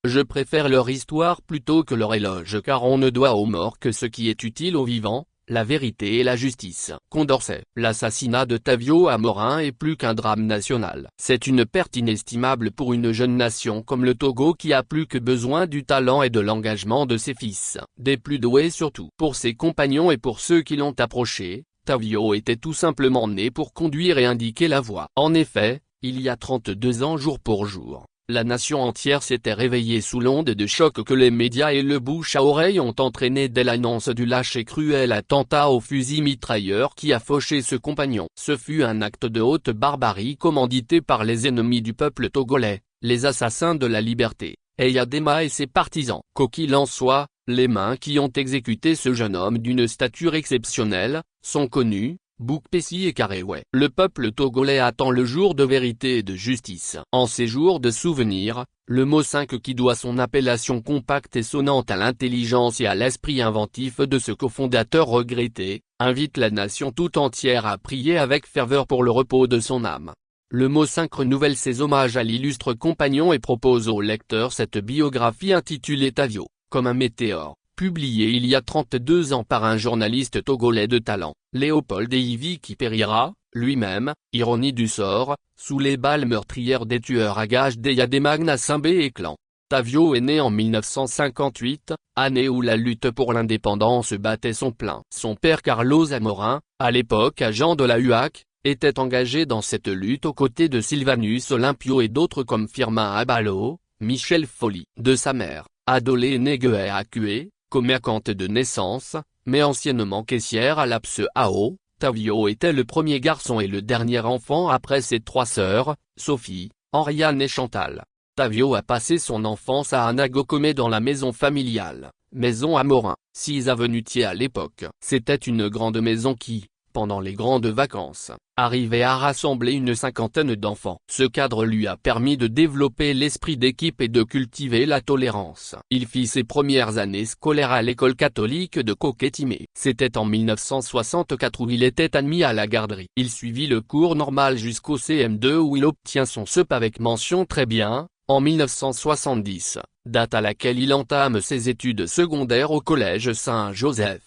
Je préfère leur histoire plutôt que leur éloge car on ne doit aux morts que ce qui est utile aux vivants, la vérité et la justice. Condorcet. L'assassinat de Tavio Amorin est plus qu'un drame national. C'est une perte inestimable pour une jeune nation comme le Togo qui a plus que besoin du talent et de l'engagement de ses fils, des plus doués surtout. Pour ses compagnons et pour ceux qui l'ont approché, Tavio était tout simplement né pour conduire et indiquer la voie. En effet, il y a 32 ans jour pour jour, la nation entière s'était réveillée sous l'onde de choc que les médias et le bouche à oreille ont entraîné dès l'annonce du lâche et cruel attentat au fusil mitrailleur qui a fauché ce compagnon. Ce fut un acte de haute barbarie commandité par les ennemis du peuple togolais, les assassins de la liberté, Eyadema et ses partisans. Quoi qu'il en soit, les mains qui ont exécuté ce jeune homme d'une stature exceptionnelle, sont connues, Boukpessi et Karéoué. Le peuple togolais attend le jour de vérité et de justice. En ces jours de souvenir, le mot 5 qui doit son appellation compacte et sonnante à l'intelligence et à l'esprit inventif de ce cofondateur regretté, invite la nation tout entière à prier avec ferveur pour le repos de son âme. Le mot 5 renouvelle ses hommages à l'illustre compagnon et propose au lecteur cette biographie intitulée Tavio, comme un météore, publiée il y a 32 ans par un journaliste togolais de talent, Léopold Eyvi qui périra, lui-même, ironie du sort, sous les balles meurtrières des tueurs à gages d'Eyadema Gnassingbé et clan. Tavio est né en 1958, année où la lutte pour l'indépendance battait son plein. Son père Carlos Amorin, à l'époque agent de la UAC, était engagé dans cette lutte aux côtés de Sylvanus Olympio et d'autres comme Firmin Abalo, Michel Folly. De sa mère, Adolé Negué Akué, commerçante de naissance, mais anciennement caissière à l'Apse AO, Tavio était le premier garçon et le dernier enfant après ses 3 sœurs, Sophie, Henriane et Chantal. Tavio a passé son enfance à Anagokome dans la maison familiale, maison Amorin, 6 avenue Thiers à l'époque. C'était une grande maison qui, pendant les grandes vacances, arrivait à rassembler une 50aine d'enfants. Ce cadre lui a permis de développer l'esprit d'équipe et de cultiver la tolérance. Il fit ses premières années scolaires à l'école catholique de Koketimé. C'était en 1964 où il était admis à la garderie. Il suivit le cours normal jusqu'au CM2 où il obtient son CEP avec mention très bien, en 1970, date à laquelle il entame ses études secondaires au collège Saint-Joseph.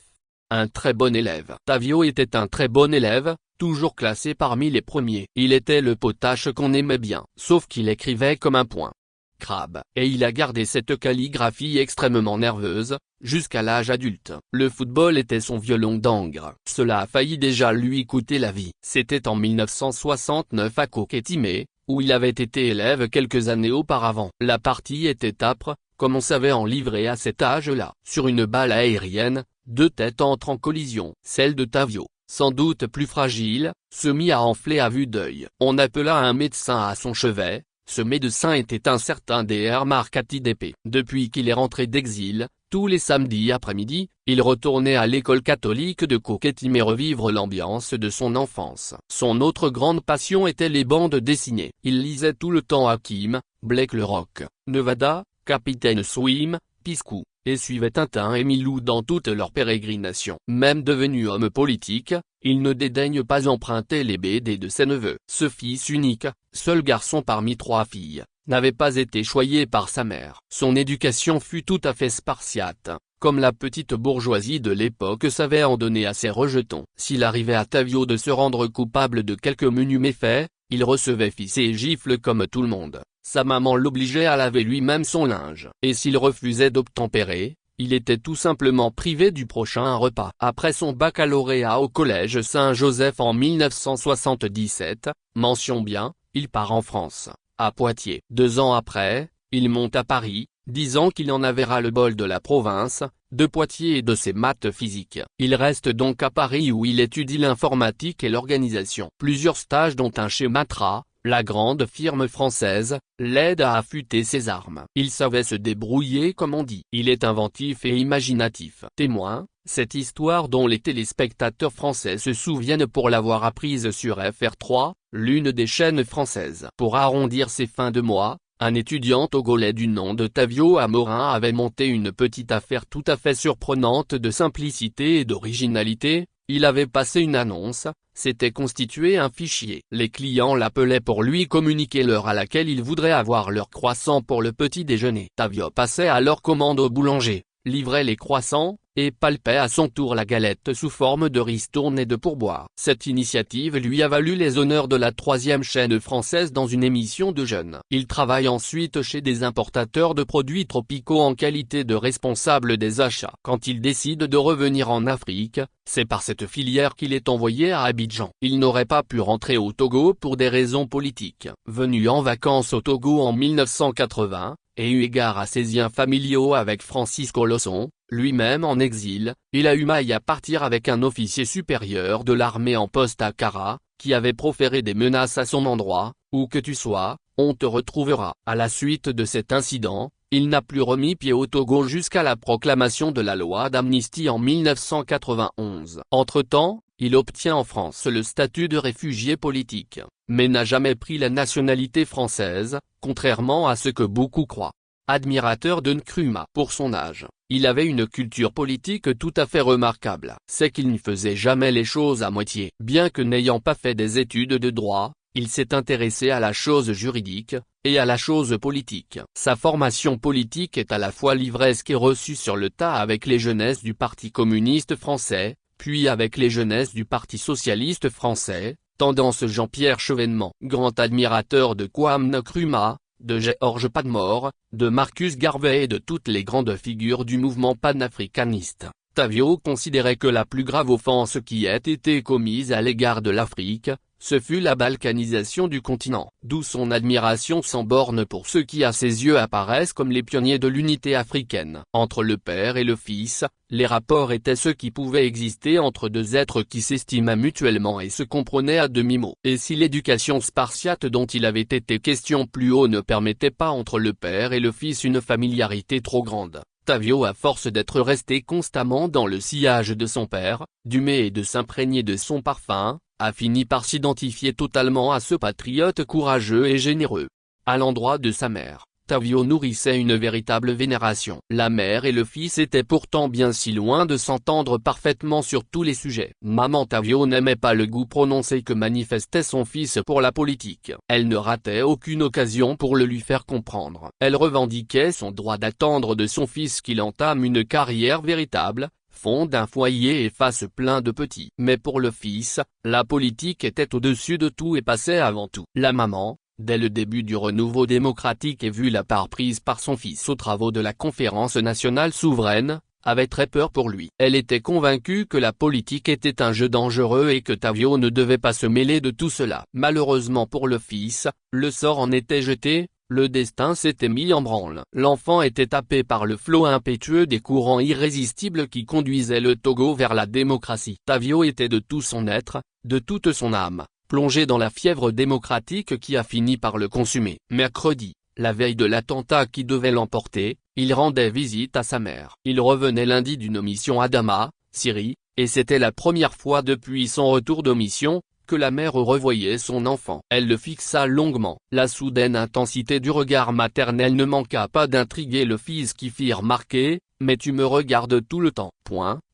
Un très bon élève. Tavio était un très bon élève, toujours classé parmi les premiers. Il était le potache qu'on aimait bien, sauf qu'il écrivait comme un point crabe. Et il a gardé cette calligraphie extrêmement nerveuse, jusqu'à l'âge adulte. Le football était son violon d'angre. Cela a failli déjà lui coûter la vie. C'était en 1969 à Koketimé, où il avait été élève quelques années auparavant. La partie était âpre, comme on savait en livrer à cet âge-là. Sur une balle aérienne, 2 têtes entrent en collision. Celle de Tavio, sans doute plus fragile, se mit à enfler à vue d'œil. On appela un médecin à son chevet. Ce médecin était un certain Dr Marcati d'Épée. Depuis qu'il est rentré d'exil, tous les samedis après-midi, il retournait à l'école catholique de Koketimé revivre l'ambiance de son enfance. Son autre grande passion était les bandes dessinées. Il lisait tout le temps Hakim, Blake le Rock, Nevada, Capitaine Swim, Piscou, et suivait Tintin et Milou dans toutes leurs pérégrinations. Même devenu homme politique, il ne dédaigne pas emprunter les BD de ses neveux. Ce fils unique, seul garçon parmi 3 filles, n'avait pas été choyé par sa mère. Son éducation fut tout à fait spartiate, comme la petite bourgeoisie de l'époque savait en donner à ses rejetons. S'il arrivait à Tavio de se rendre coupable de quelques menus méfaits, il recevait fils et gifles comme tout le monde. Sa maman l'obligeait à laver lui-même son linge. Et s'il refusait d'obtempérer, il était tout simplement privé du prochain repas. Après son baccalauréat au collège Saint-Joseph en 1977, mention bien, il part en France, à Poitiers. 2 ans après, il monte à Paris, disant qu'il en avait ras-le-bol de la province, de Poitiers et de ses maths physiques. Il reste donc à Paris où il étudie l'informatique et l'organisation. Plusieurs stages dont un chez Matra, la grande firme française, l'aide à affûter ses armes. Il savait se débrouiller comme on dit. Il est inventif et imaginatif. Témoin, cette histoire dont les téléspectateurs français se souviennent pour l'avoir apprise sur FR3, l'une des chaînes françaises. Pour arrondir ses fins de mois, un étudiant togolais du nom de Tavio Amorin avait monté une petite affaire tout à fait surprenante de simplicité et d'originalité. Il avait passé une annonce, s'était constitué un fichier. Les clients l'appelaient pour lui communiquer l'heure à laquelle ils voudraient avoir leur croissant pour le petit déjeuner. Tavio passait alors commande au boulanger, livrait les croissants, et palpait à son tour la galette sous forme de ristourne et de pourboire. Cette initiative lui a valu les honneurs de la 3e chaîne française dans une émission de jeunes. Il travaille ensuite chez des importateurs de produits tropicaux en qualité de responsable des achats. Quand il décide de revenir en Afrique, c'est par cette filière qu'il est envoyé à Abidjan. Il n'aurait pas pu rentrer au Togo pour des raisons politiques. Venu en vacances au Togo en 1980, et eu égard à ses liens familiaux avec Francis Colosson, lui-même en exil, il a eu maille à partir avec un officier supérieur de l'armée en poste à Kara, qui avait proféré des menaces à son endroit: « Où que tu sois, on te retrouvera ». À la suite de cet incident, il n'a plus remis pied au Togo jusqu'à la proclamation de la loi d'amnistie en 1991. Entre-temps, il obtient en France le statut de réfugié politique, mais n'a jamais pris la nationalité française, contrairement à ce que beaucoup croient. Admirateur de Nkrumah pour son âge, il avait une culture politique tout à fait remarquable. C'est qu'il ne faisait jamais les choses à moitié. Bien que n'ayant pas fait des études de droit, il s'est intéressé à la chose juridique, et à la chose politique. Sa formation politique est à la fois livresque et reçue sur le tas avec les jeunesses du Parti communiste français, puis avec les jeunesses du Parti socialiste français, tendance Jean-Pierre Chevènement. Grand admirateur de Kwame Nkrumah, de George Padmore, de Marcus Garvey et de toutes les grandes figures du mouvement panafricaniste, Tavio considérait que la plus grave offense qui ait été commise à l'égard de l'Afrique, ce fut la balkanisation du continent. D'où son admiration sans borne pour ceux qui à ses yeux apparaissent comme les pionniers de l'unité africaine. Entre le père et le fils, les rapports étaient ceux qui pouvaient exister entre deux êtres qui s'estimaient mutuellement et se comprenaient à demi-mot. Et si l'éducation spartiate dont il avait été question plus haut ne permettait pas entre le père et le fils une familiarité trop grande, Tavio, à force d'être resté constamment dans le sillage de son père, d'humer et de s'imprégner de son parfum, a fini par s'identifier totalement à ce patriote courageux et généreux. À l'endroit de sa mère, Tavio nourrissait une véritable vénération. La mère et le fils étaient pourtant bien si loin de s'entendre parfaitement sur tous les sujets. Maman Tavio n'aimait pas le goût prononcé que manifestait son fils pour la politique. Elle ne ratait aucune occasion pour le lui faire comprendre. Elle revendiquait son droit d'attendre de son fils qu'il entame une carrière véritable, fonde un foyer et fasse plein de petits. Mais pour le fils, la politique était au-dessus de tout et passait avant tout. La maman, dès le début du renouveau démocratique et vu la part prise par son fils aux travaux de la Conférence nationale souveraine, avait très peur pour lui. Elle était convaincue que la politique était un jeu dangereux et que Tavio ne devait pas se mêler de tout cela. Malheureusement pour le fils, le sort en était jeté. Le destin s'était mis en branle. L'enfant était happé par le flot impétueux des courants irrésistibles qui conduisaient le Togo vers la démocratie. Tavio était de tout son être, de toute son âme, plongé dans la fièvre démocratique qui a fini par le consumer. Mercredi, la veille de l'attentat qui devait l'emporter, il rendait visite à sa mère. Il revenait lundi d'une mission à Dama, Syrie, et c'était la première fois depuis son retour de mission que la mère revoyait son enfant. Elle le fixa longuement. La soudaine intensité du regard maternel ne manqua pas d'intriguer le fils qui fit remarquer: « Mais tu me regardes tout le temps.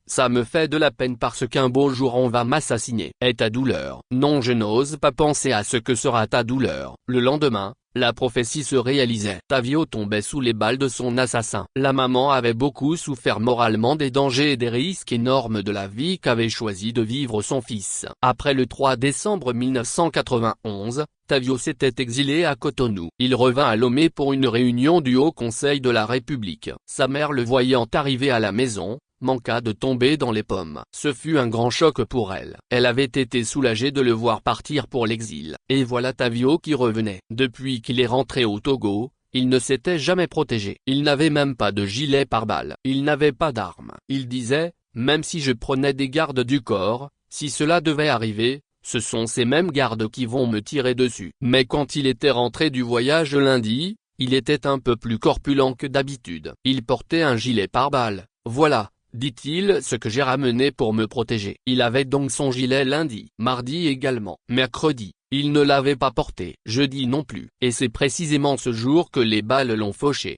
Ça me fait de la peine parce qu'un beau jour on va m'assassiner. Et ta douleur? » « Non, je n'ose pas penser à ce que sera ta douleur. » Le lendemain, la prophétie se réalisait. Tavio tombait sous les balles de son assassin. La maman avait beaucoup souffert moralement des dangers et des risques énormes de la vie qu'avait choisi de vivre son fils. Après le 3 décembre 1991, Tavio s'était exilé à Cotonou. Il revint à Lomé pour une réunion du Haut Conseil de la République. Sa mère, le voyant arriver à la maison, manqua de tomber dans les pommes. Ce fut un grand choc pour elle. Elle avait été soulagée de le voir partir pour l'exil. Et voilà Tavio qui revenait. Depuis qu'il est rentré au Togo, il ne s'était jamais protégé. Il n'avait même pas de gilet pare-balles. Il n'avait pas d'armes. Il disait: « Même si je prenais des gardes du corps, si cela devait arriver, ce sont ces mêmes gardes qui vont me tirer dessus. » Mais quand il était rentré du voyage lundi, il était un peu plus corpulent que d'habitude. Il portait un gilet pare-balles. « Voilà, dit-il, ce que j'ai ramené pour me protéger. » Il avait donc son gilet lundi. Mardi également. Mercredi, il ne l'avait pas porté. Jeudi non plus. Et c'est précisément ce jour que les balles l'ont fauché.